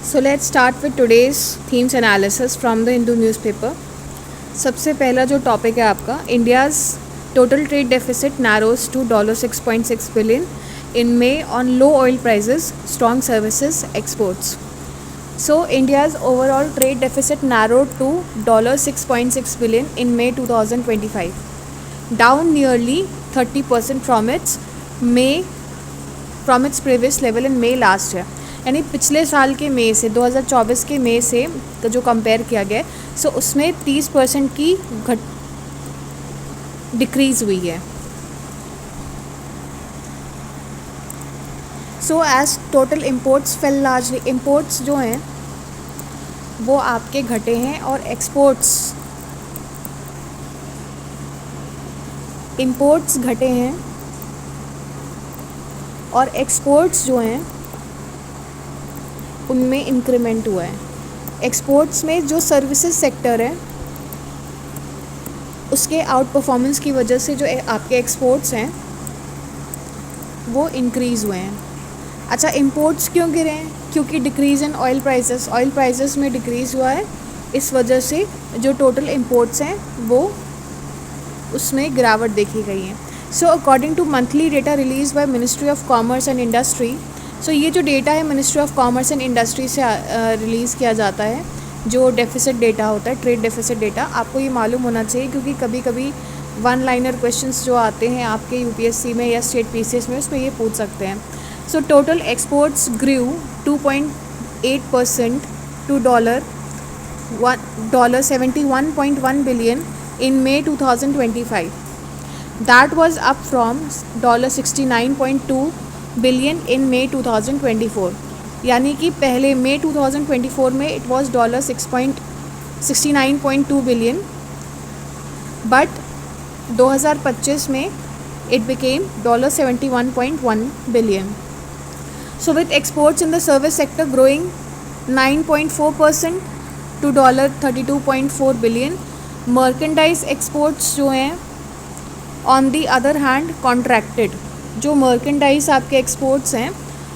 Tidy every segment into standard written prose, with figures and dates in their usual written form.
So let's start with today's themes analysis from the Hindu newspaper. सबसे पहला जो topic है आपका, India's total trade deficit narrows to $6.6 billion in May on low oil prices, strong services exports. So India's overall trade deficit narrowed to $6.6 billion in May 2025, down nearly 30% from its previous level in May last year. यानी पिछले साल के मई से 2024 के मई से जो compare किया गया है, सो उसमें 30% की डिक्रीज़ हुई है. So as total imports fell largely, imports जो हैं वो आपके घटे हैं और इम्पोर्ट्स घटे हैं और एक्सपोर्ट्स जो हैं उनमें इंक्रीमेंट हुआ है. एक्सपोर्ट्स में जो सर्विसेज सेक्टर है उसके आउट परफॉर्मेंस की वजह से जो आपके एक्सपोर्ट्स हैं वो इंक्रीज़ हुए हैं. अच्छा, इंपोर्ट्स क्यों गिरे हैं? क्योंकि डिक्रीज़ इन ऑयल प्राइसेस में डिक्रीज़ हुआ है. इस वजह से जो टोटल इंपोर्ट्स हैं वो उसमें गिरावट देखी गई है. So according to monthly data release by ministry of commerce and industry, so ये जो डेटा है ministry of commerce and industry से रिलीज़ किया जाता है, जो डेफिसिट डेटा होता है, ट्रेड डेफिसिट डेटा. आपको ये मालूम होना चाहिए क्योंकि कभी कभी वन लाइनर क्वेश्चंस जो आते हैं आपके यूपीएससी में या स्टेट पीसीएस में, उसमें ये पूछ सकते हैं. So total exports grew 2.8% to $71.1 billion in May 2025. That was up from $69.2 billion in May 2024. यानी कि पहले मई 2024 में it was $69.2 बिलियन, बट 2025 में it became $71.1 billion. So with exports in the service sector growing 9.4% to $32.4 billion, merchandise exports जो हैं on the other hand contracted. जो merchandise आपके exports हैं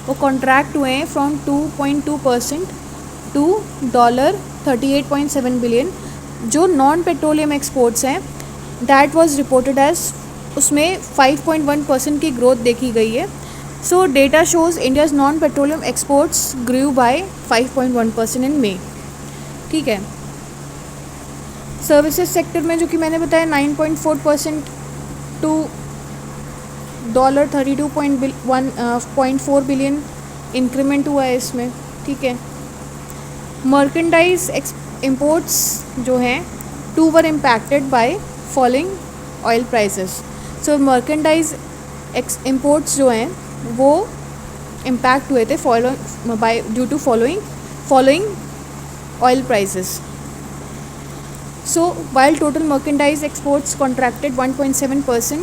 वो कॉन्ट्रैक्ट हुए हैं फ्रॉम 2.2% टू $38.7 बिलियन. जो नॉन पेट्रोलियम एक्सपोर्ट्स हैं दैट वाज रिपोर्टेड एज, उसमें 5.1% की ग्रोथ देखी गई है. सो data shows India's non petroleum exports grew by 5.1% इन मे. ठीक है. सर्विसेज सेक्टर में जो कि मैंने बताया 9.4% टू $32.4 बिलियन इंक्रीमेंट हुआ है इसमें. ठीक है. मर्केंडाइज इंपोर्ट्स जो हैं too were impacted by falling oil prices. So merchandise imports जो हैं वो इम्पैक्ट हुए थे due to following oil prices. So while total merchandise exports contracted 1.7%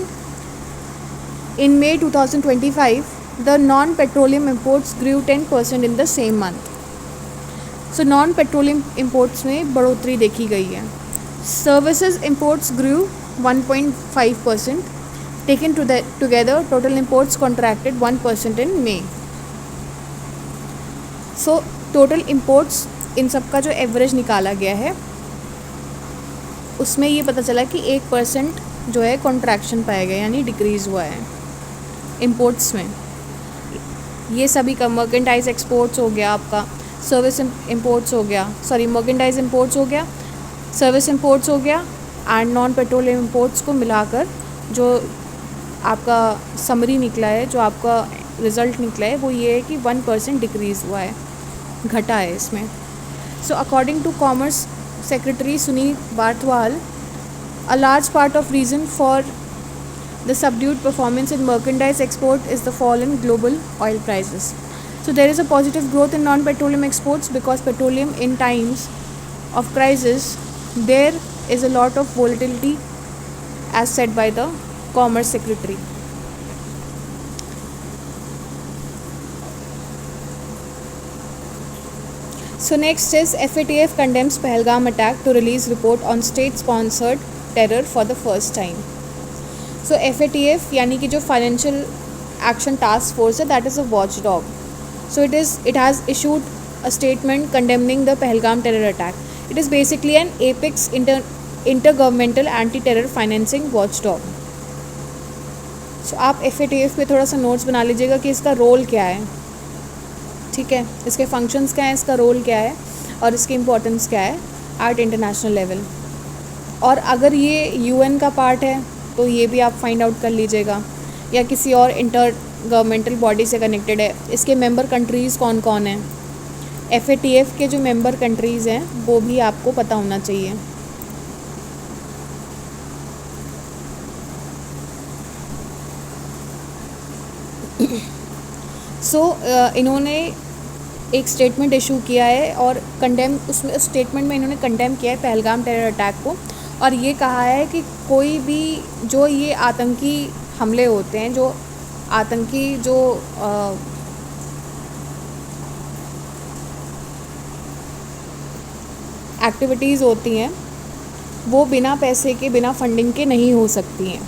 in May 2025, the non-petroleum imports grew 10% in the same month. So non-petroleum imports में बढ़ोतरी देखी गई है. Services imports grew 1.5%. Taken together, total imports contracted 1% in May. So total imports इन सब का जो average निकाला गया है उसमें ये पता चला कि 1% जो है कॉन्ट्रैक्शन पाया गया, यानी डिक्रीज़ हुआ है इंपोर्ट्स में. ये सभी का मर्केंडाइज एक्सपोर्ट्स हो गया, आपका सर्विस इंपोर्ट्स हो गया, मर्केंडाइज इंपोर्ट्स हो गया, सर्विस इंपोर्ट्स हो गया एंड नॉन पेट्रोलियम इंपोर्ट्स को मिलाकर जो आपका समरी निकला है, जो आपका रिज़ल्ट निकला है वो ये है कि 1% डिक्रीज़ हुआ है, घटा है इसमें. So according to commerce Secretary Sunil Barthwal, a large part of reason for the subdued performance in merchandise export is the fall in global oil prices. So there is a positive growth in non-petroleum exports because petroleum in times of crisis there is a lot of volatility, as said by the Commerce Secretary. So next is FATF condemns Pahalgam attack to release report on state-sponsored terror for the first time. So FATF यानी कि जो financial action task force है, that is a watch dog. So it has issued a statement condemning the Pahalgam terror attack. It is basically an apex intergovernmental anti-terror financing watchdog. So आप FATF पे थोड़ा सा notes बना लीजिएगा कि इसका role क्या है, ठीक है, इसके फंक्शंस क्या हैं, इसका रोल क्या है और इसकी इम्पोर्टेंस क्या है एट इंटरनेशनल लेवल. और अगर ये UN का पार्ट है तो ये भी आप फाइंड आउट कर लीजिएगा, या किसी और इंटर गवर्नमेंटल बॉडी से कनेक्टेड है. इसके मेंबर कंट्रीज़ कौन कौन हैं, FATF के जो मेंबर कंट्रीज़ हैं वो भी आपको पता होना चाहिए. इन्होंने एक स्टेटमेंट इशू किया है और उसमें उस स्टेटमेंट में इन्होंने कंडेम किया है पहलगाम टेरर अटैक को, और ये कहा है कि कोई भी जो ये आतंकी हमले होते हैं, जो आतंकी जो एक्टिविटीज़ होती हैं वो बिना पैसे के, बिना फंडिंग के नहीं हो सकती हैं.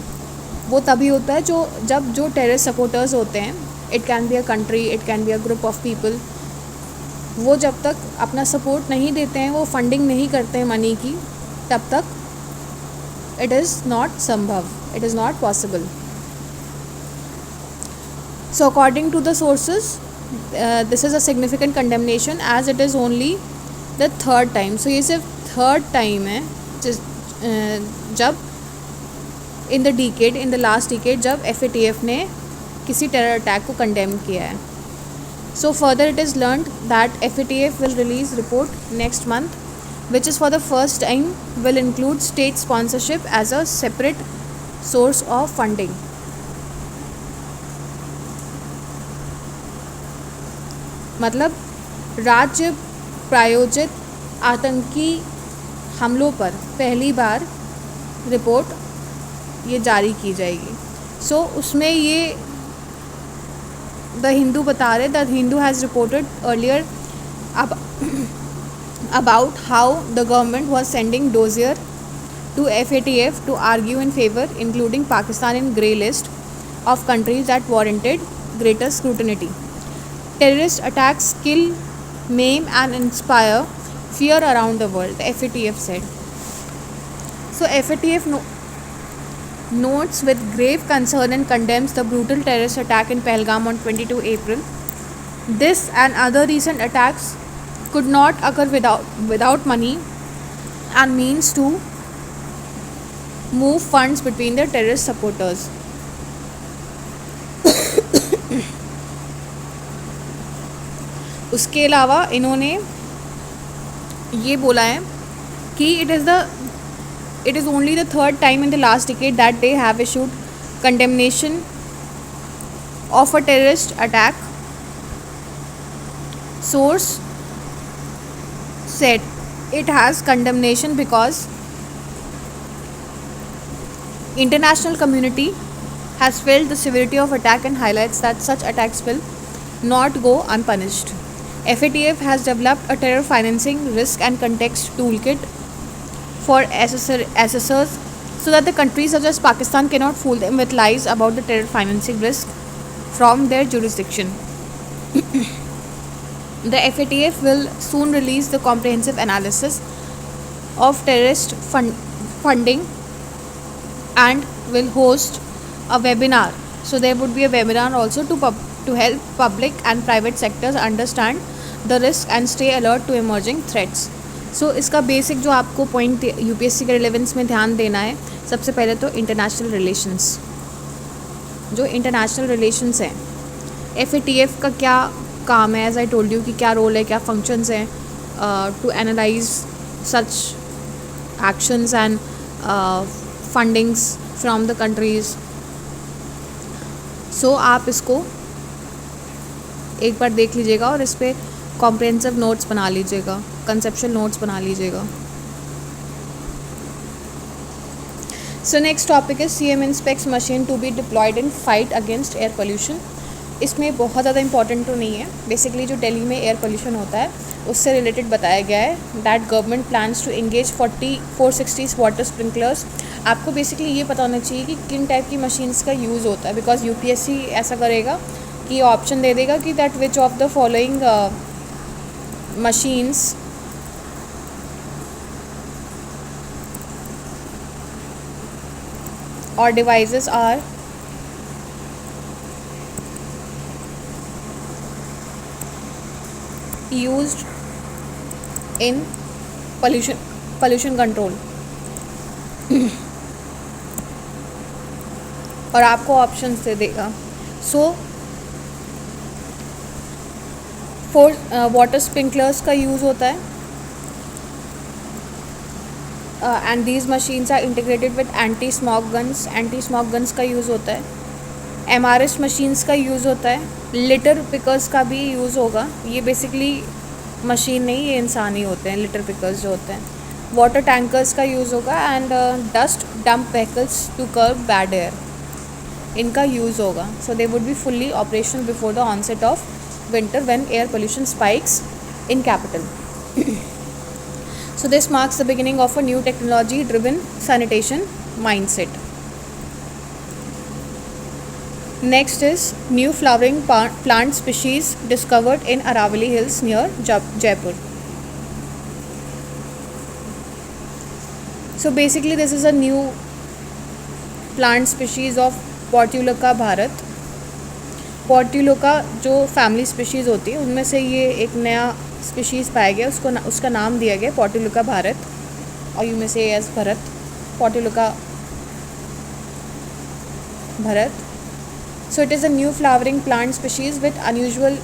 वो तभी होता है जब जो टेररिस्ट सपोर्टर्स होते हैं, it can be a country, it can be a group of people, वो जब तक अपना सपोर्ट नहीं देते हैं, वो फंडिंग नहीं करते हैं मनी की, तब तक इट इज़ नॉट संभव, it is not possible. So according to the sources this is a significant condemnation as it is only the third time. So ये सिर्फ थर्ड टाइम है जब इन द लास्ट डिकेड जब FATF ने किसी terror attack को condemn किया है. So further it is learned that FATF will release report next month, which is for the first time will include state sponsorship as a separate source of funding. मतलब राज्य प्रायोजित आतंकी हमलों पर पहली बार रिपोर्ट ये जारी की जाएगी. सो उसमें ये द हिंदू बता रहे, the Hindu has reported earlier about how the government was sending dossier to FATF to argue in favor, including Pakistan in grey list of countries that warranted greater scrutiny. Terrorist attacks kill, maim and inspire fear around the world, the FATF said. So FATF notes with grave concern and condemns the brutal terrorist attack in Pahalgam on 22 April. This and other recent attacks could not occur without money and means to move funds between the terrorist supporters. उसके अलावा इन्होंने ये बोला है कि it is only the third time in the last decade that they have issued condemnation of a terrorist attack. Source said it has condemnation because international community has felt the severity of attack and highlights that such attacks will not go unpunished. FATF has developed a terror financing risk and context toolkit for assessors so that the countries such as Pakistan cannot fool them with lies about the terror financing risk from their jurisdiction. The FATF will soon release the comprehensive analysis of terrorist funding and will host a webinar. So there would be a webinar also to help public and private sectors understand the risk and stay alert to emerging threats. सो इसका basic जो आपको point UPSC के relevance में ध्यान देना है, सबसे पहले तो इंटरनेशनल रिलेशंस. जो इंटरनेशनल रिलेशंस हैं, FATF का क्या काम है, एज आई टोल्ड यू कि क्या रोल है, क्या फंक्शंस हैं to analyse such actions and fundings from the countries. So आप इसको एक बार देख लीजिएगा और इस पर कॉम्प्रिहेंसिव नोट्स बना लीजिएगा, कंसेप्चुअल नोट्स बना लीजिएगा. So next topic is CM inspects machine to be deployed in fight against air pollution. इसमें बहुत ज़्यादा इंपॉर्टेंट तो नहीं है, बेसिकली जो दिल्ली में एयर पोल्यूशन होता है उससे रिलेटेड बताया गया है. That government plans to engage 460 water sprinklers. आपको बेसिकली ये पता होना चाहिए कि किन टाइप की मशीन्स का यूज़ होता है, बिकॉज UPSC ऐसा करेगा कि ऑप्शन दे देगा कि that which of the following machines or devices are used in pollution control. और आपको ऑप्शंस दे देगा. सो फॉर वाटर स्प्रिंकलर्स का यूज़ होता है, and these machines are integrated with anti smog guns का यूज़ होता है. MRS मशीन्स का यूज़ होता है. लिटर पिकर्स का भी यूज़ होगा. ये बेसिकली मशीन नहीं, ये इंसान ही होते हैं लिटर पिकर्स जो होते हैं. वाटर टैंकर्स का यूज़ होगा. And dust dump vehicles to curb bad air, इनका यूज़ होगा. So they would be fully operational before the onset of winter when air pollution spikes in capital. So this marks the beginning of a new technology driven sanitation mindset. Next is new flowering plant species discovered in Aravalli Hills near Jaipur. So basically this is a new plant species of Portulaca bharat. पोर्ट्युलोका जो family species होती है उनमें से ये एक नया species पाया गया. उसका नाम दिया गया पोर्ट्युलोका भारत, और यू में से एस भरत, Portulaca Bharat. So it is a new flowering plant species with unusual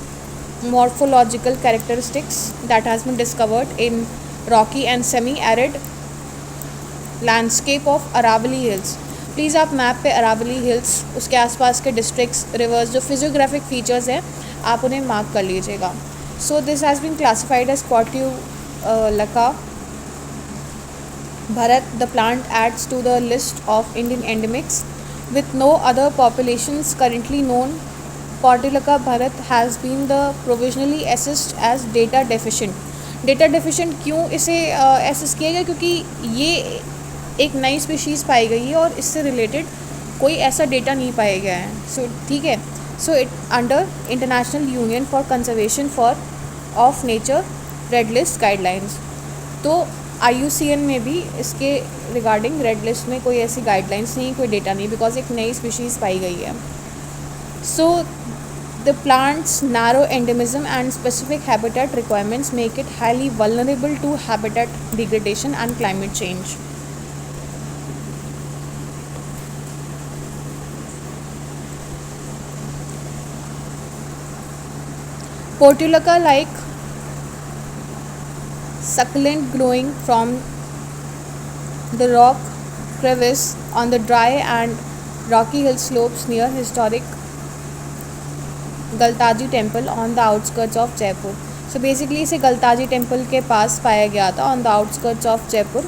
morphological characteristics that has been discovered in rocky and semi-arid landscape of Aravalli Hills. Please आप मैप पे अरावली हिल्स, उसके आसपास के डिस्ट्रिक्ट्स, रिवर्स, जो फिजियोग्राफिक फीचर्स हैं आप उन्हें mark कर लीजिएगा. So this has been classified as Portulaca Bharat. The plant adds to the list of Indian endemics with no other populations currently known. Portulaca Bharat has been the provisionally assessed as data deficient. Data deficient क्यों इसे assess किया गया? क्योंकि ये एक नई species पाई गई है और इससे रिलेटेड कोई ऐसा डेटा नहीं पाया गया है. सो ठीक है. So it under international union for conservation for of nature red list guidelines. तो IUCN में भी इसके रिगार्डिंग रेड लिस्ट में कोई ऐसी गाइडलाइंस नहीं, कोई डेटा नहीं, बिकॉज एक नई स्पीशीज़ पाई गई है. So the plants narrow endemism and specific habitat requirements make it highly vulnerable to habitat degradation and climate change. Portulaca like succulent growing from the rock crevice on the dry and rocky hill slopes near historic Galtaji temple on the outskirts of Jaipur. So basically इसे Galtaji temple के पास पाया गया था, on the outskirts of Jaipur.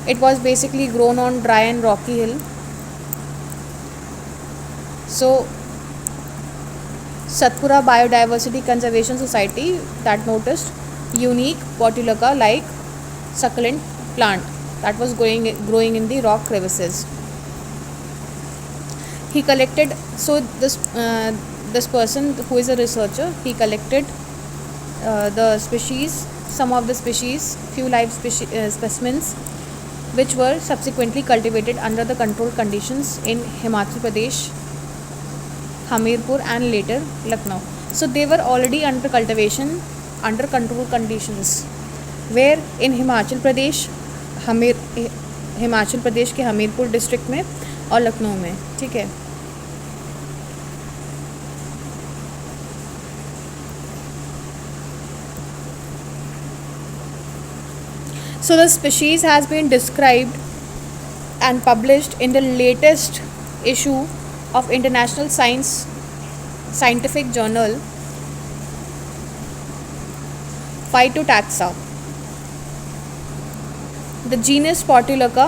It was basically grown on dry and Rocky hill. So Satpura Biodiversity Conservation Society that noticed unique Portulaca like succulent plant that was growing in the rock crevices. He collected, so this person who is a researcher, he collected the species, some of the species, few live specimens which were subsequently cultivated under the controlled conditions in Himachal Pradesh, Hamirpur and later Lucknow. So they were already under cultivation under controlled conditions. Where in Himachal Pradesh, Himachal Pradesh के Hamirpur district में और लखनऊ में. ठीक है. So the species has been described and published in the latest issue of International Scientific Journal Phytotaxa. The genus Portulaca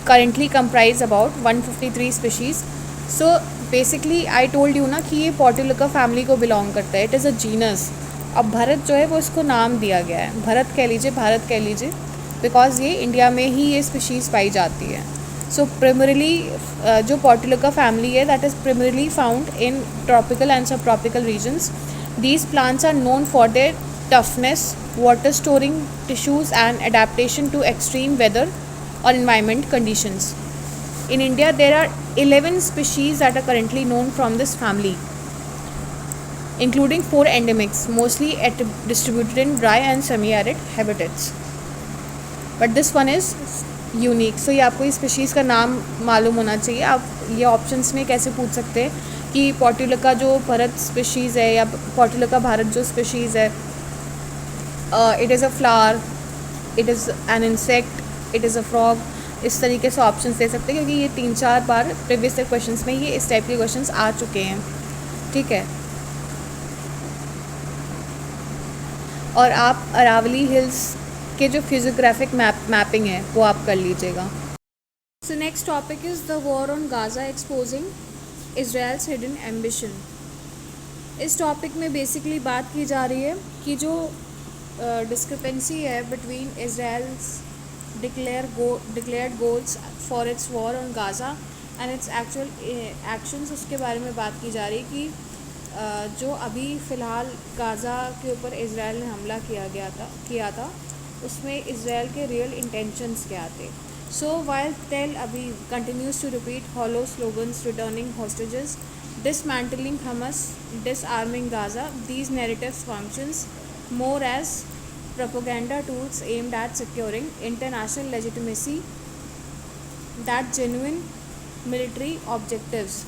currently comprise about 153 species. So basically I told you ना कि ये Portulaca family को belong करता है. It is a genus. अब भारत जो है वो इसको नाम दिया गया है, भारत कह लीजिए, बिकॉज ये इंडिया में ही ये स्पीशीज़ पाई जाती है. सो प्राइमरीली जो पोर्टुलाका फैमिली है that is primarily found in tropical and sub tropical regions. These plants are known for their toughness, water storing tissues, and adaptation to extreme weather or environment conditions. In India, there are 11 species that are currently known from this family, including 4 endemics, mostly distributed in dry and semi-arid habitats. But this one is unique. So ये आपको इस species का नाम मालूम होना चाहिए. आप ये ऑप्शंस में कैसे पूछ सकते हैं कि पोर्टुलिका जो भारत स्पीशीज़ है या पोर्टुलिका भारत जो स्पीशीज़ है, it is a flower, it is an insect, it is a frog. इस तरीके से ऑप्शंस दे सकते हैं क्योंकि ये 3-4 बार प्रीवियस क्वेश्चंस में ये इस टाइप के क्वेश्चंस आ चुके हैं. ठीक है. और आप अरावली हिल्स के जो फिजियोग्राफिक मैपिंग है वो आप कर लीजिएगा. So next topic is the war on Gaza exposing Israel's hidden ambition. इस टॉपिक में बेसिकली बात की जा रही है कि जो डिस्क्रिपेंसी है between Israel's declared goals for its war on Gaza and its actual actions, उसके बारे में बात की जा रही है कि जो अभी फ़िलहाल गाज़ा के ऊपर इजराइल ने हमला किया था उसमें इजराइल के रियल इंटेंशंस क्या थे. So while Tel Aviv continues to repeat hollow slogans returning hostages, dismantling Hamas, disarming Gaza, these narratives functions more as propaganda tools aimed at securing international legitimacy than genuine military objectives.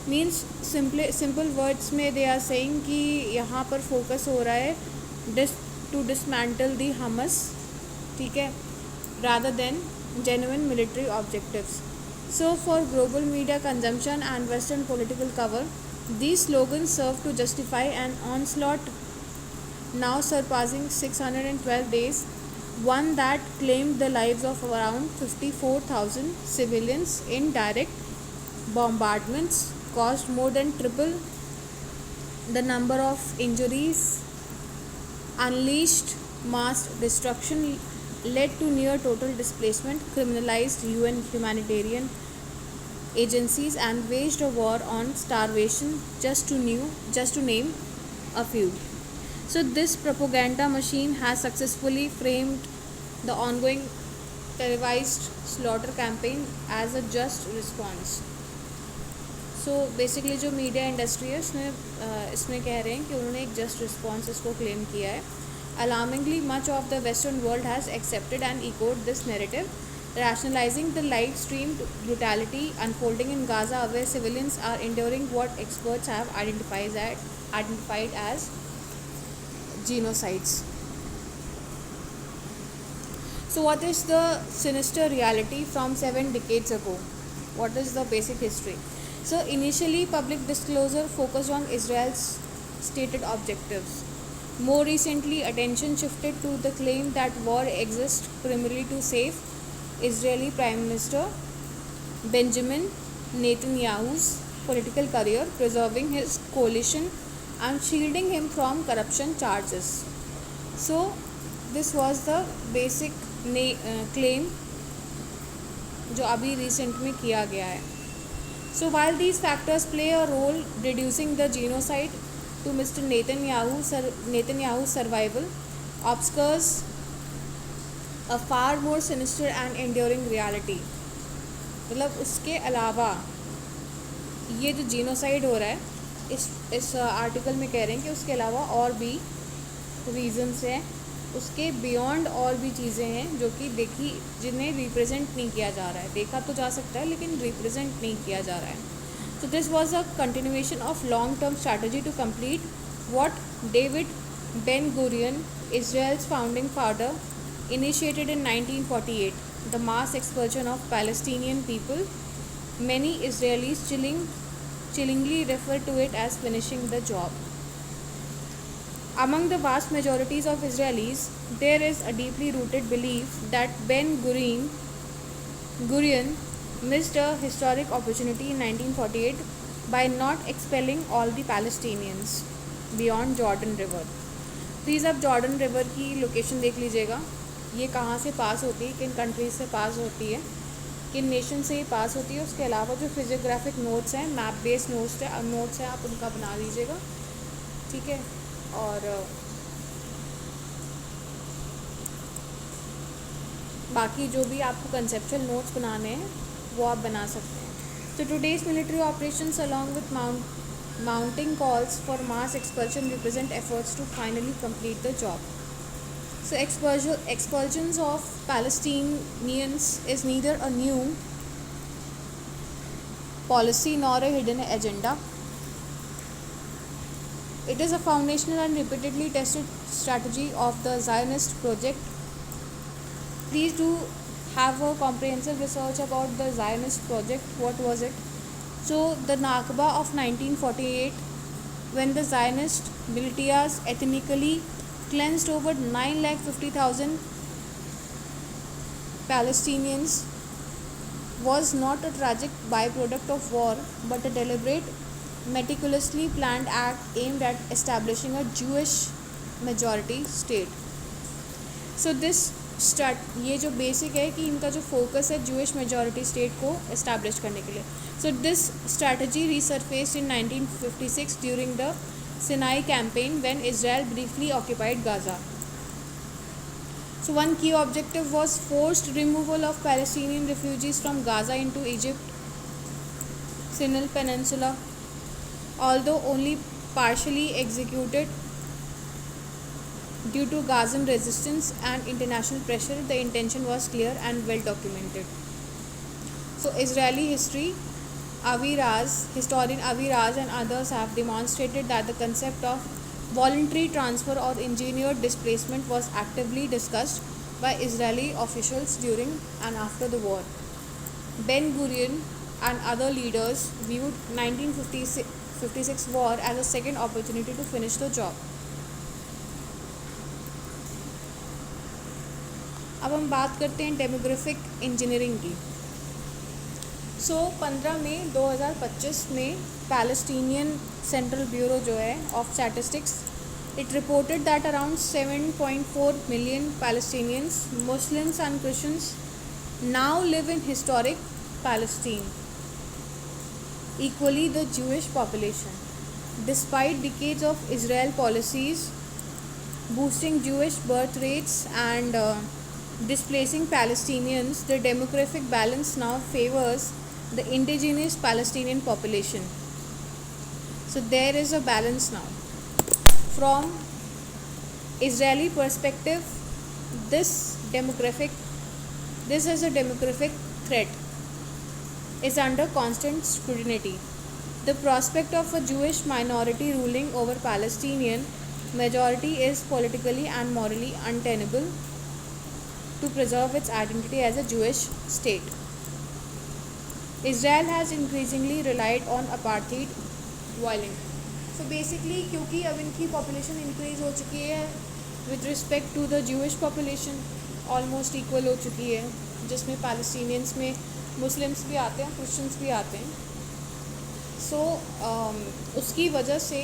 Means simple words में they are saying कि यहाँ पर focus हो रहा है to dismantle the Hamas, ठीक है, rather than genuine military objectives. So for global media consumption and Western political cover, these slogans serve to justify an onslaught now surpassing 612 days, one that claimed the lives of around 54,000 civilians in direct bombardments, caused more than triple the number of injuries, unleashed mass destruction, led to near total displacement, criminalized UN humanitarian agencies, and waged a war on starvation, just to name a few. So this propaganda machine has successfully framed the ongoing televised slaughter campaign as a just response. So basically जो media industry है इसमें कह रहे हैं कि उन्होंने एक just response इसको क्लेम किया है. Alarmingly, much of the Western world has accepted and echoed this narrative, rationalizing the live-streamed brutality unfolding in Gaza, where civilians are enduring what experts have identified as genocides. So what is the sinister reality from 7 decades ago? What is the basic history? So initially, public disclosure focused on Israel's stated objectives. More recently, attention shifted to the claim that war exists primarily to save Israeli Prime Minister Benjamin Netanyahu's political career, preserving his coalition and shielding him from corruption charges. So, this was the basic claim जो अभी recent में किया गया है. So, while these factors play a role reducing the genocide to Mr. Netanyahu's survival, obscures a far more sinister and enduring reality. मतलब उसके अलावा ये जो जीनोसाइड हो रहा है इस आर्टिकल में कह रहे हैं कि उसके अलावा और भी रीजंस हैं, उसके बियॉन्ड और भी चीज़ें हैं जो कि जिन्हें रिप्रेजेंट नहीं किया जा रहा है. देखा तो जा सकता है लेकिन रिप्रेजेंट नहीं किया जा रहा है. So this was a continuation of long-term strategy to complete what David Ben-Gurion, Israel's founding father, initiated in 1948, the mass expulsion of Palestinian people. Many Israelis chillingly refer to it as finishing the job. Among the vast majorities of Israelis, there is a deeply rooted belief that Ben-Gurion missed a historic opportunity in 1948 by not expelling all the Palestinians beyond Jordan River. Please आप Jordan river की location देख लीजिएगा. ये कहाँ से पास होती है, किन कंट्रीज से पास होती है, किन नेशन से ये पास होती है. उसके अलावा जो फिजियोग्राफिक नोट्स हैं, मैप बेस्ड नोट्स हैं, आप उनका बना लीजिएगा. ठीक है। और बाकी जो भी आपको कंसेप्चुअल नोट्स बनाने हैं वो आप बना सकते हैं। So today's military operations along with mounting calls for mass expulsion represent efforts to finally complete the job. So expulsions of Palestinians is neither a new policy nor a hidden agenda. It is a foundational and repeatedly tested strategy of the Zionist project. Please do have a comprehensive research about the Zionist project. What was it? So the Nakba of 1948, when the Zionist militias ethnically cleansed over 950,000 Palestinians, was not a tragic byproduct of war but a deliberate, meticulously planned act aimed at establishing a Jewish majority state. So this ये जो basic है कि इनका जो focus है Jewish majority state को establish करने के लिए. So this strategy resurfaced in 1956 during the Sinai campaign when Israel briefly occupied Gaza. So one key objective was forced removal of Palestinian refugees from Gaza into Egypt, Sinai Peninsula. Although only partially executed due to Gazan resistance and international pressure, the intention was clear and well documented. So Israeli historian Avi Raz and others have demonstrated that the concept of voluntary transfer or engineered displacement was actively discussed by Israeli officials during and after the war. Ben-Gurion and other leaders viewed 1956 war as a second opportunity to finish the job. अब हम बात करते हैं demographic engineering की. 15 मई 2025 में Palestinian central bureau जो है of statistics, it reported that around 7.4 million Palestinians, Muslims and Christians now live in historic Palestine, equally the Jewish population. Despite decades of Israel policies boosting Jewish birth rates and displacing Palestinians, the demographic balance now favors the indigenous Palestinian population. So there is a balance now. From Israeli perspective, this is a demographic threat is under constant scrutiny. The prospect of a Jewish minority ruling over Palestinian majority is politically and morally untenable to preserve its identity as a Jewish state. Israel has increasingly relied on apartheid violence. So basically क्योंकि अब इनकी population increase हो चुकी है with respect to the Jewish population, almost equal हो चुकी है, जिसमें Palestinians में Muslims भी आते हैं, Christians भी आते हैं. So उसकी वजह से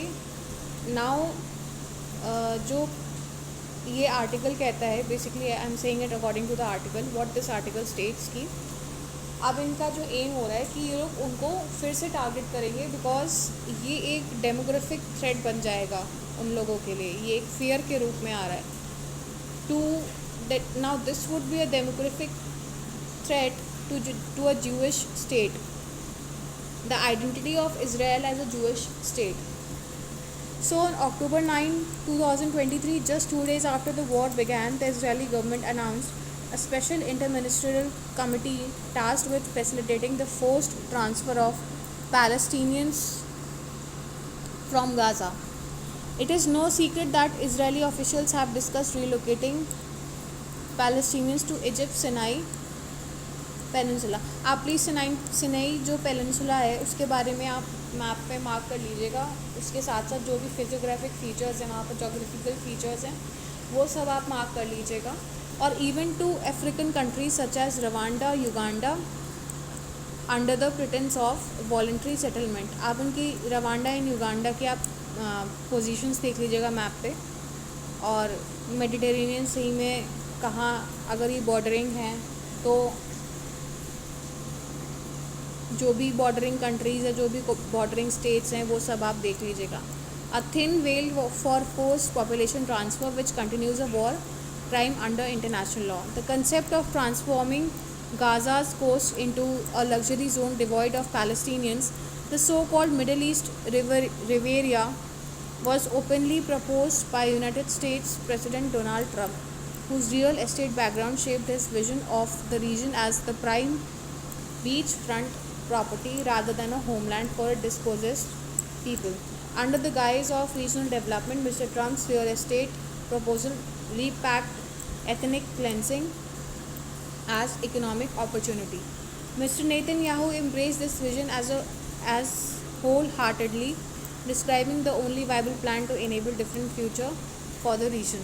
now जो ये आर्टिकल कहता है, basically I am saying it according to the article, what this article states की अब इनका जो एम हो रहा है कि ये लोग उनको फिर से टारगेट करेंगे बिकॉज ये एक डेमोग्राफिक थ्रेट बन जाएगा उन लोगों के लिए, ये एक फियर के रूप में आ रहा है. To now this would be a demographic threat to a Jewish state, the identity of Israel as a Jewish state. So on October 9, 2023, just 2 days after the war began, the Israeli government announced a special interministerial committee tasked with facilitating the forced transfer of Palestinians from Gaza. It is no secret that Israeli officials have discussed relocating Palestinians to Egypt's Sinai peninsula. आप please Sinai जो peninsula है उसके बारे में आप map पे mark कर लीजिएगा. उसके साथ साथ जो भी फिजियोग्राफिक फीचर्स हैं वहाँ पर, जोग्राफिकल फीचर्स हैं, वो सब आप मार्क कर लीजिएगा. और even to African countries such as Rwanda, Uganda, under the pretence of voluntary settlement. आप उनकी रवांडा एंड युगांडा की आप पोजीशंस देख लीजिएगा मैप पे. और मेडिटेरेनियन सी में कहाँ अगर ये बॉर्डरिंग हैं तो जो भी बॉर्डरिंग कंट्रीज़ है, जो भी बॉर्डरिंग स्टेट्स हैं, वो सब आप देख लीजिएगा. a thin veil for forced population transfer which continues a war crime under international law. The concept of transforming Gaza's coast into a luxury zone devoid of Palestinians, the so-called Middle East Riviera, was openly proposed by United States President Donald Trump, whose real estate background shaped his vision of the region as the prime beachfront property rather than a homeland for dispossessed people. Under the guise of regional development, Mr. Trump's real estate proposal repacked ethnic cleansing as economic opportunity. Mr. Netanyahu embraced this vision as wholeheartedly, describing the only viable plan to enable different future for the region.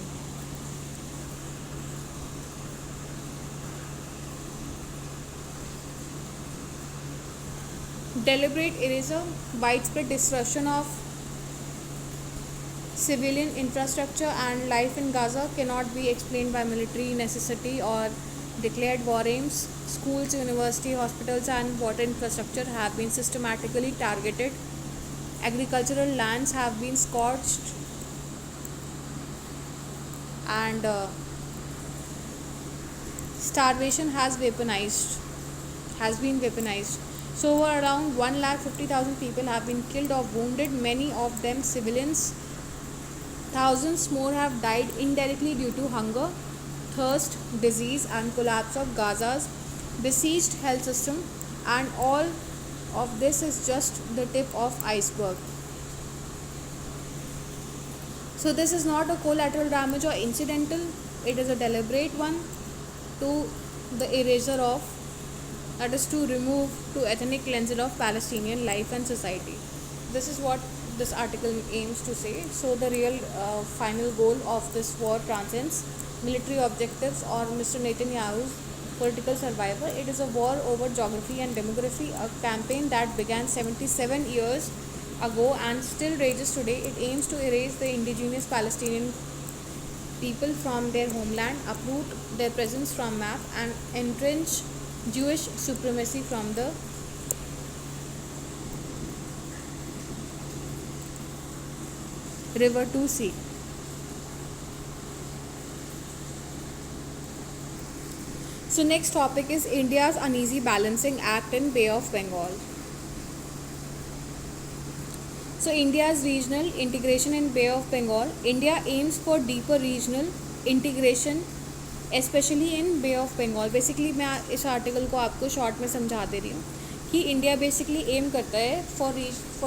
Deliberate erasure, widespread destruction of civilian infrastructure and life in Gaza cannot be explained by military necessity or declared war aims. Schools, universities, hospitals, and water infrastructure have been systematically targeted. Agricultural lands have been scorched, and starvation has been weaponized. So around 1,50,000 people have been killed or wounded, many of them civilians. Thousands more have died indirectly due to hunger, thirst, disease, and collapse of Gaza's besieged health system, and all of this is just the tip of iceberg. So this is not a collateral damage or incidental, it is a deliberate one to the erasure of, that is to remove, to ethnic cleansing of Palestinian life and society. This is what this article aims to say. So the real final goal of this war transcends military objectives or Mr. Netanyahu's political survival. It is a war over geography and demography, a campaign that began 77 years ago and still rages today. It aims to erase the indigenous Palestinian people from their homeland, uproot their presence from map, and entrench Jewish supremacy from the river to sea. So next topic is India's uneasy balancing act in Bay of Bengal. So India's regional integration in Bay of Bengal. India aims for deeper regional integration especially in Bay of Bengal. Basically मैं इस article को आपको short में समझा दे रही हूँ कि India basically aim करता है for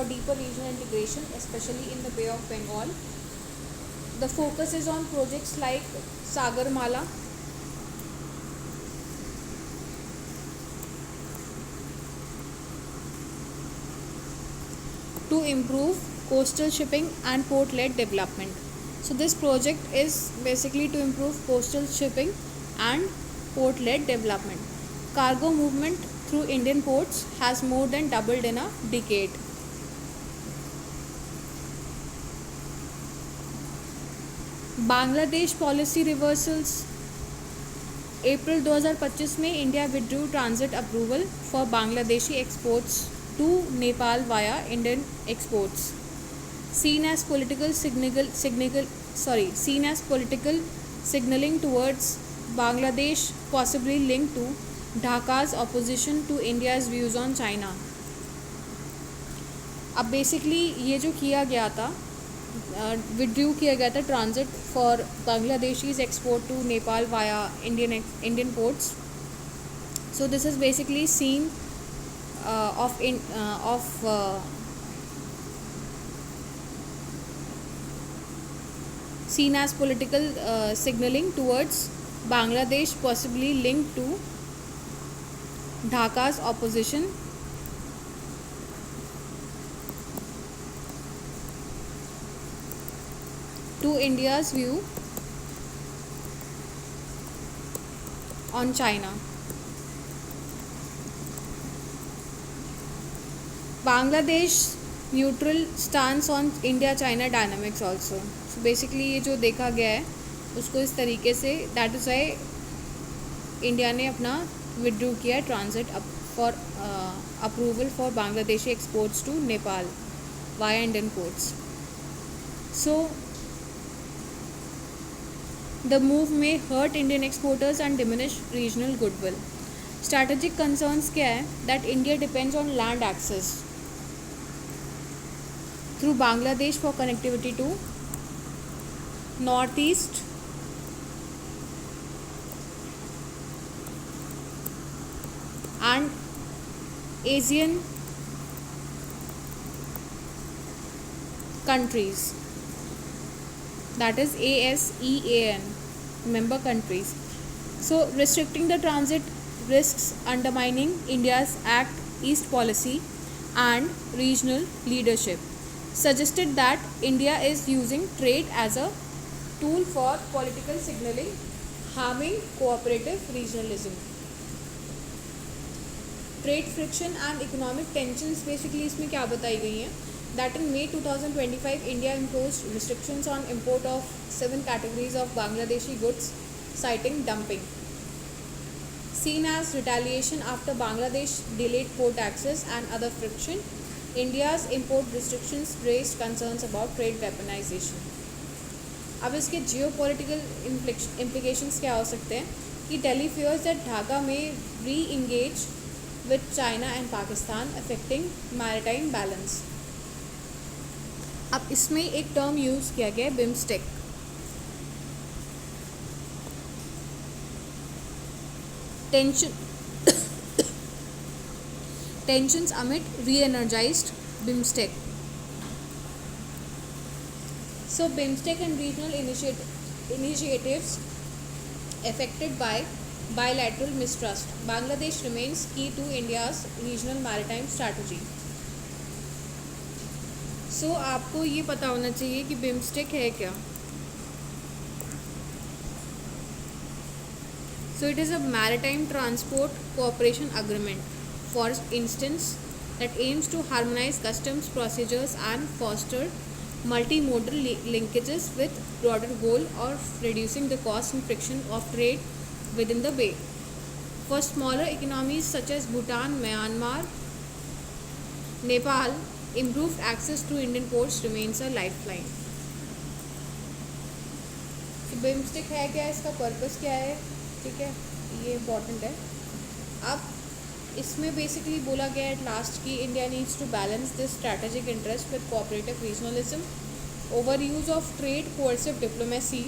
deeper regional integration especially in the Bay of Bengal. The focus is on projects like Sagarmala, to improve coastal shipping and port-led development. So this project is basically to improve coastal shipping and port-led development. Cargo movement through Indian ports has more than doubled in a decade. Bangladesh policy reversals. April 2025 में India withdrew transit approval for Bangladeshi exports to Nepal via Indian exports. Seen as political signaling towards Bangladesh, possibly linked to Dhaka's opposition to India's views on China. अब basically ये जो किया गया था, withdrew किया गया था transit for Bangladeshis export to Nepal via Indian ports. So this is basically seen seen as political signaling towards Bangladesh, possibly linked to Dhaka's opposition to India's view on China. Bangladesh neutral stance on India China dynamics also. So basically ये जो देखा गया है उसको इस तरीके से, that is why India ने अपना विड्रू किया transit for approval for Bangladeshi exports to Nepal via Indian ports. So the move may hurt Indian exporters and diminish regional goodwill. Strategic concerns क्या है? That India depends on land access through Bangladesh for connectivity to north east and Asian countries, that is ASEAN member countries. So restricting the transit risks undermining India's Act East policy and regional leadership. Suggested that India is using trade as a tool for political signaling, harming cooperative regionalism. Trade friction and economic tensions basically इसमें क्या बताई गई हैं? That in May 2025 India imposed restrictions on import of 7 categories of Bangladeshi goods, citing dumping. Seen as retaliation after Bangladesh delayed port access and other friction, India's import restrictions raised concerns about trade weaponization. अब इसके geopolitical implications क्या हो सकते हैं? कि Delhi fears that Dhaka may re-engage with China and Pakistan, affecting maritime balance. अब इसमें एक टर्म यूज़ किया गया है, BIMSTEC. tensions amid re-energized BIMSTEC. So BIMSTEC and regional initiatives affected by bilateral mistrust. Bangladesh remains key to India's regional maritime strategy. So आपको ये पता होना चाहिए कि बिम्स्टेक है क्या. So it is a maritime transport cooperation agreement, for instance, that aims to harmonize customs procedures and foster multimodal linkages with broader goal of reducing the cost and friction of trade within the bay. For smaller economies such as Bhutan, Myanmar, Nepal, improved access to Indian ports remains a lifeline. तो BIMSTEC है क्या, इसका purpose क्या है? ठीक है, ये important है. अब इसमें बेसिकली बोला गया एट लास्ट कि India needs to balance this strategic interest with cooperative regionalism. Over use of trade, coercive diplomacy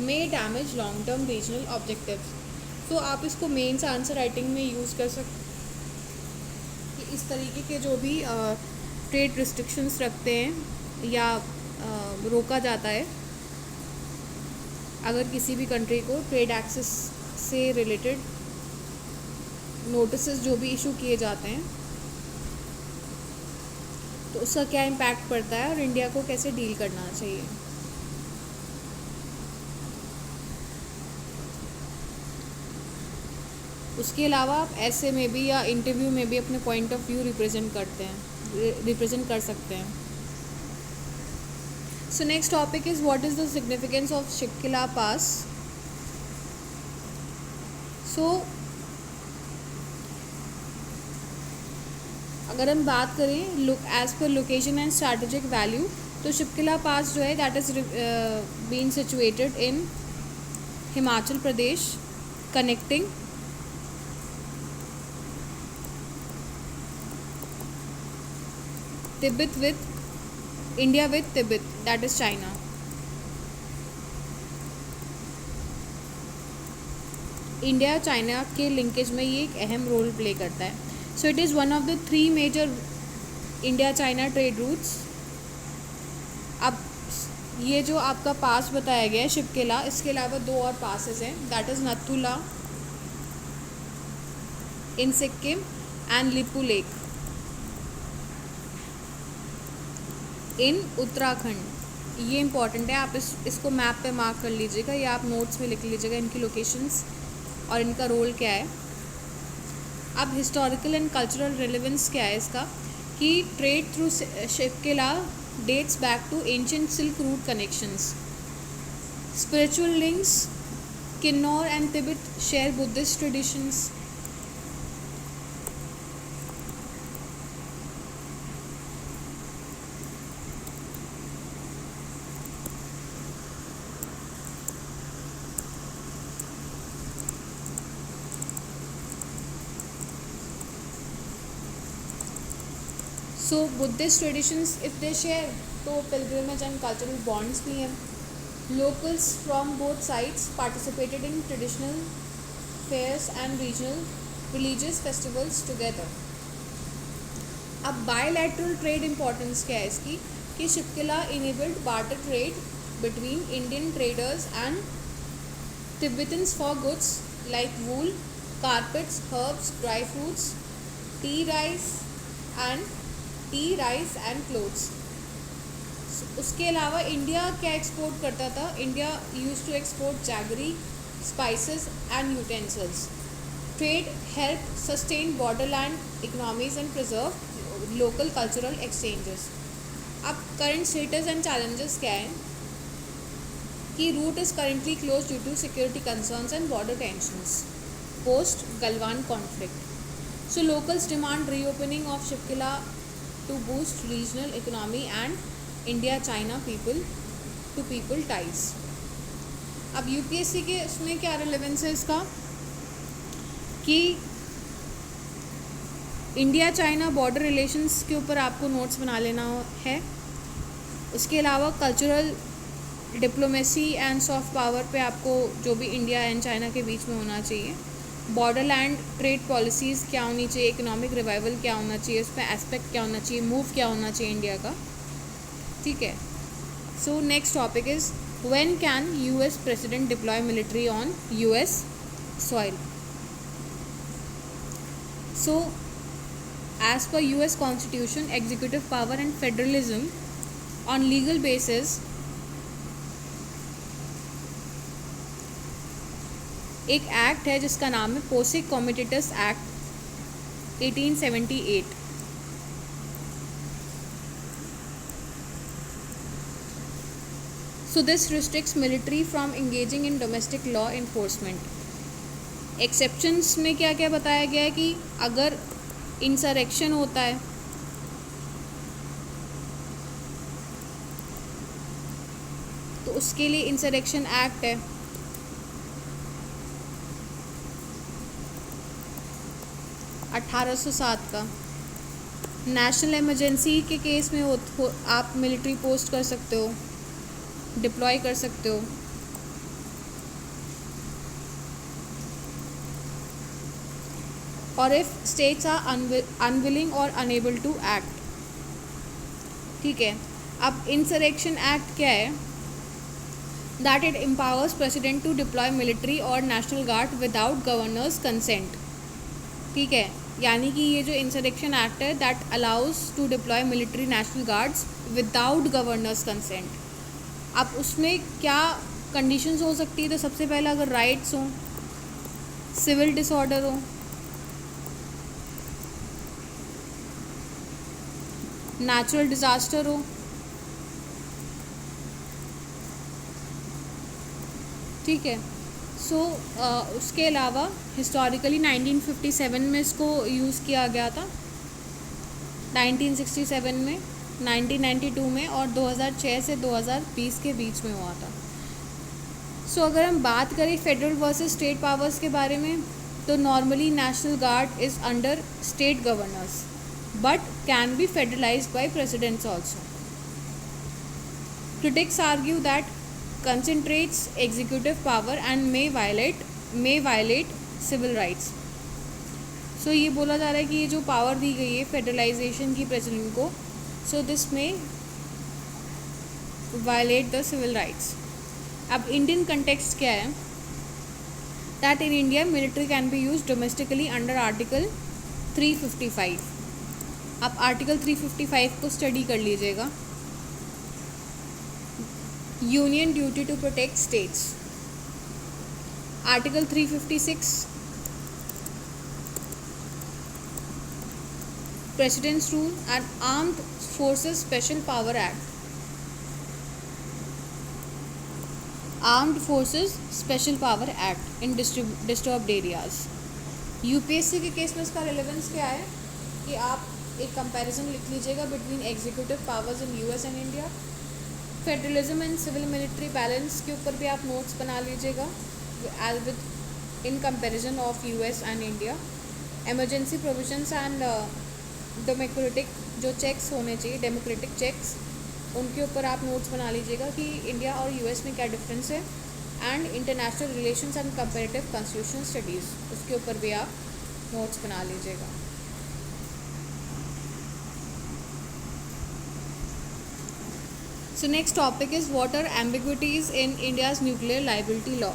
may damage long term regional objectives. तो आप इसको मेंस आंसर राइटिंग में यूज़ कर सकते कि इस तरीके के जो भी ट्रेड रिस्ट्रिक्शंस रखते हैं या रोका जाता है अगर किसी भी कंट्री को ट्रेड एक्सेस से रिलेटेड नोटिस जो भी इशू किए जाते हैं तो उसका क्या इम्पैक्ट पड़ता है और इंडिया को कैसे डील करना चाहिए. उसके अलावा आप ऐसे में भी या इंटरव्यू में भी अपने पॉइंट ऑफ व्यू रिप्रेजेंट कर सकते हैं. So next topic is what is the significance of Shipki La pass. So अगर हम बात करें as per location and strategic value तो शिपकिला पास जो है that is been situated in Himachal Pradesh, connecting Tibet with India with Tibet, that is China. India China के linkage में ये एक अहम रोल प्ले करता है. So it is one of the 3 major India China trade routes. अब ये जो आपका पास बताया गया है शिपकिला, इसके अलावा 2 और पासेस हैं, that is Nathula in Sikkim and Lipu lake in Uttarakhand. ये इंपॉर्टेंट है, आप इसको मैप पे मार्क कर लीजिएगा या आप नोट्स में लिख लीजिएगा इनकी लोकेशंस और इनका रोल क्या है. अब हिस्टोरिकल एंड कल्चरल रिलेवेंस क्या है इसका कि trade through Shipki La dates back to ancient Silk Route connections. Spiritual links, Kinnor and Tibet share Buddhist traditions. So Buddhist traditions इतने शेयर, तो पिलग्रिमेज एंड कल्चरल बॉन्ड्स भी हैं. Locals from both sides participated in traditional fairs and regional religious festivals together. अब bilateral trade importance क्या है इसकी, कि Shipki La enabled barter trade between Indian traders and Tibetans for goods like wool, carpets, herbs, dry fruits, tea rice and clothes. उसके अलावा India क्या export करता था, India use to export jaggery, spices and utensils. Trade help sustain borderland economies and preserve local cultural exchanges. अब current status and challenges क्या है, कि route is currently close due to security concerns and border tensions post Galwan conflict. So locals demand reopening of Shipki La to boost regional economy and India China people to people ties. अब UPSC के इसमें क्या relevance है इसका, कि India China border relations के ऊपर आपको नोट्स बना लेना है. उसके अलावा cultural diplomacy and soft power पे आपको जो भी इंडिया एंड चाइना के बीच में होना चाहिए. बॉर्डर लैंड ट्रेड पॉलिसीज़ क्या होनी चाहिए, इकोनॉमिक रिवाइवल क्या होना चाहिए, उसमें एस्पेक्ट क्या होना चाहिए, मूव क्या होना चाहिए इंडिया का. ठीक है. So next topic is when can US president deploy military on US soil. So as per US constitution, executive power and federalism on legal basis एक एक्ट है जिसका नाम है posse comitatus act 1878. So this restricts military from engaging in domestic law enforcement. Exceptions में क्या क्या बताया गया है, कि अगर इंसरेक्शन होता है तो उसके लिए इंसरेक्शन एक्ट है. (1807) का. नेशनल इमरजेंसी के केस में आप मिलिट्री पोस्ट कर सकते हो, डिप्लॉय कर सकते हो. और इफ स्टेट्स आर अनविलिंग और अनेबल टू एक्ट. ठीक है. अब इंसरेक्शन एक्ट क्या है, that it empowers president to deploy military और national guard without governors consent. ठीक है. यानी कि ये जो इंसरेक्शन एक्ट है that allows to deploy military national guards without governors consent. अब उसमें क्या कंडीशंस हो सकती है, तो सबसे पहले अगर राइट्स हों, सिविल डिसऑर्डर हो, नेचुरल डिज़ास्टर हो. ठीक है. सो उसके अलावा हिस्टोरिकली 1957 में इसको यूज़ किया गया था, 1967 में, 1992 में और 2006 से 2020 के बीच में हुआ था. सो अगर हम बात करें फेडरल वर्सेस स्टेट पावर्स के बारे में, तो normally national guard is under state governors but can be federalised by presidents also. Critics argue that concentrates executive power and may violate civil rights. सो ये बोला जा रहा है कि ये जो पावर दी गई है फेडरलाइजेशन की प्रेसिडेंट को, सो दिस में वायलेट द सिविल राइट्स. अब इंडियन कंटेक्स्ट क्या है, that in India military can be use domestically under article 355. आप आर्टिकल 355 को स्टडी कर लीजिएगा. Union duty to protect states. Article 356 president's rule and armed forces special power act. Armed forces special power act in disturbed areas. UPSC के case में इसका relevance क्या है, कि आप एक कंपैरिजन लिख लीजिएगा between executive powers in US and India. Federalism and civil military balance के ऊपर भी आप नोट्स बना लीजिएगा as with in comparison of US and India. Emergency provisions and democratic जो चेक्स होने चाहिए, डेमोक्रेटिक चेक्स, उनके ऊपर आप नोट्स बना लीजिएगा कि इंडिया और यूएस में क्या डिफरेंस है, and international relations and comparative constitutional studies, उसके ऊपर भी आप नोट्स बना लीजिएगा. So next topic is what are ambiguities in India's nuclear liability law.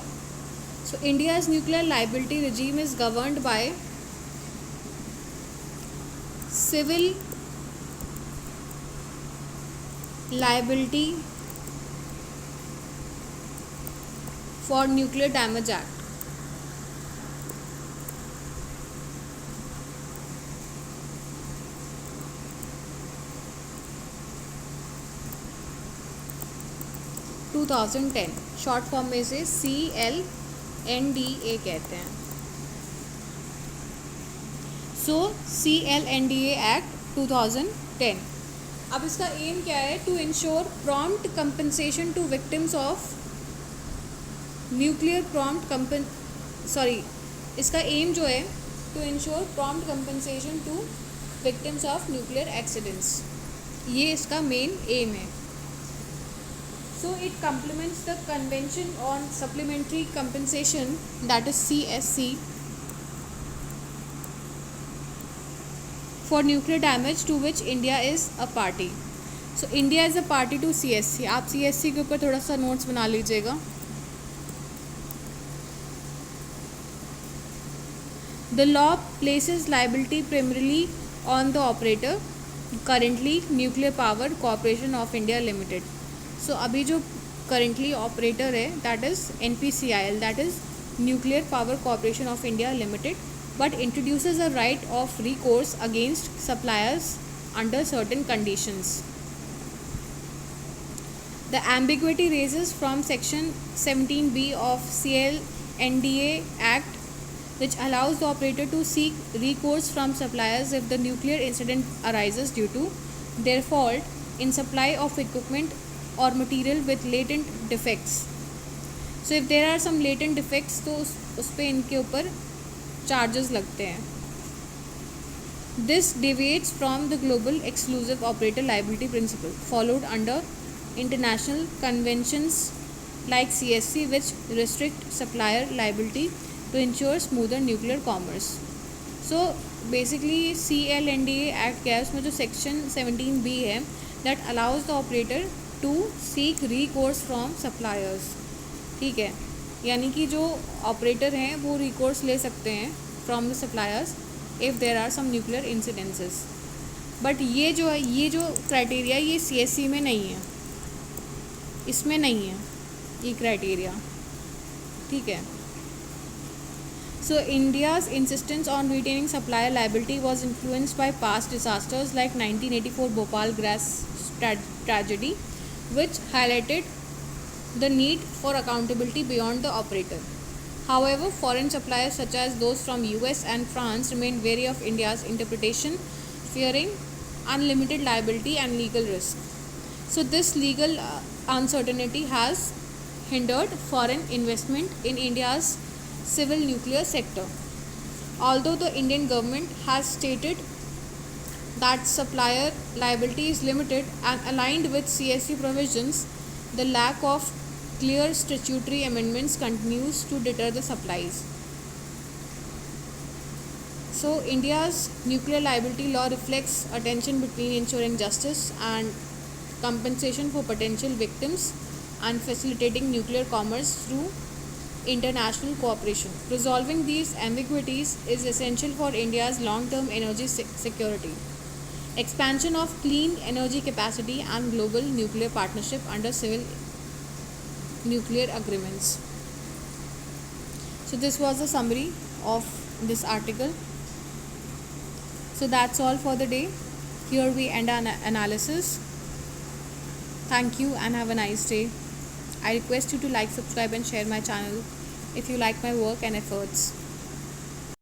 So India's nuclear liability regime is governed by Civil Liability for Nuclear Damage Act. Short form में से CLNDA कहते हैं. So CLNDA act 2010. अब इसका aim क्या है? To ensure prompt compensation to victims of nuclear इसका aim जो है to ensure prompt compensation to victims of nuclear accidents. ये इसका मेन एम है. So it complements the Convention on Supplementary Compensation, that is CSC, for nuclear damage to which India is a party. So India is a party to CSC. आप CSC के ऊपर थोड़ा सा notes बना लीजिएगा. The law places liability primarily on the operator, currently Nuclear Power Corporation of India Limited. सो अभी जो currently operator है that is NPCIL, that is nuclear power corporation of India limited, but introduces a right of recourse against suppliers under certain conditions. The ambiguity raises from section 17B of CLNDA act which allows the operator to seek recourse from suppliers if the nuclear incident arises due to their fault in supply of equipment or material with latent defects. So if there are some latent defects तो उस पे इनके ऊपर charges लगते हैं. This deviates from the global exclusive operator liability principle followed under international conventions like CSC which restrict supplier liability to ensure smoother nuclear commerce. So basically CLNDA act क्या है, उसमें जो सेक्शन 17B है that allows the operator to seek recourse from suppliers. ठीक है, यानी कि जो ऑपरेटर हैं वो recourse ले सकते हैं from the suppliers if there are some nuclear incidences. But ये जो क्राइटेरिया ये CSC में नहीं है, इसमें नहीं है ये क्राइटेरिया. ठीक है. So India's insistence on retaining supplier liability was influenced by past disasters like 1984 Bhopal gas tragedy, which highlighted the need for accountability beyond the operator. However, foreign suppliers such as those from US and France remain wary of India's interpretation, fearing unlimited liability and legal risk. So this legal uncertainty has hindered foreign investment in India's civil nuclear sector. Although the Indian government has stated that supplier liability is limited and aligned with CSC provisions, the lack of clear statutory amendments continues to deter the supplies. So India's nuclear liability law reflects a tension between ensuring justice and compensation for potential victims and facilitating nuclear commerce through international cooperation. Resolving these ambiguities is essential for India's long-term energy security, expansion of clean energy capacity and global nuclear partnership under civil nuclear agreements. So this was a summary of this article. So that's all for the day. Here we end our analysis. Thank you and have a nice day. I request you to like, subscribe and share my channel if you like my work and efforts.